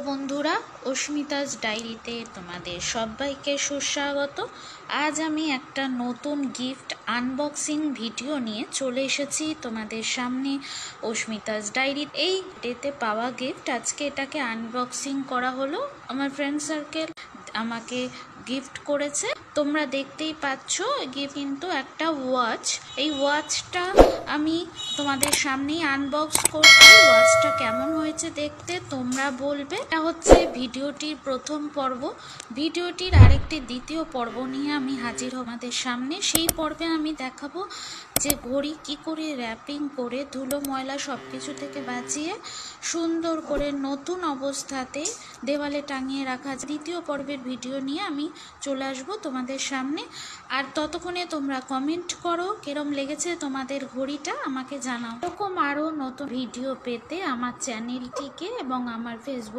বন্ধুরা, অস্মিতাস ডায়েরিতে তোমাদের সবাইকে সুস্বাগত। আজ আমি একটা নতুন গিফট আনবক্সিং ভিডিও নিয়ে চলে এসেছি তোমাদের সামনে। অস্মিতাস ডায়েরি এই ডেতে পাওয়া গিফট, আজকে এটাকে আনবক্সিং করা হলো। আমার ফ্রেন্ড সার্কেল আমাকে গিফট করেছে, তোমরা দেখতেই পাচ্ছ। গিফট কিন্তু একটা ওয়াচ। এই ওয়াচটা আমি তোমাদের সামনেই আনবক্স করছি। ওয়াচটা কেমন হয়েছে দেখতে তোমরা বলবে। এটা হচ্ছে ভিডিওটির প্রথম পর্ব। ভিডিওটির আরেকটি দ্বিতীয় পর্ব নিয়ে আমি হাজির তোমাদের সামনে। সেই পর্বে আমি দেখাবো যে ঘড়ি কি করে র্যাপিং করে ধুলো ময়লা সব কিছু থেকে বাঁচিয়ে সুন্দর করে নতুন অবস্থাতে দেওয়ালে টাঙিয়ে রাখা। দ্বিতীয় পর্বের ভিডিও নিয়ে আমি চলে আসবো তোমাদের সামনে। আর ততক্ষণে তোমরা কমেন্ট করো কিরম লেগেছে তোমাদের ঘড়িটা, আমাকে জানাও। এরকম আরও নতুন ভিডিও পেতে আমার চ্যানেলটিকে এবং আমার ফেসবুক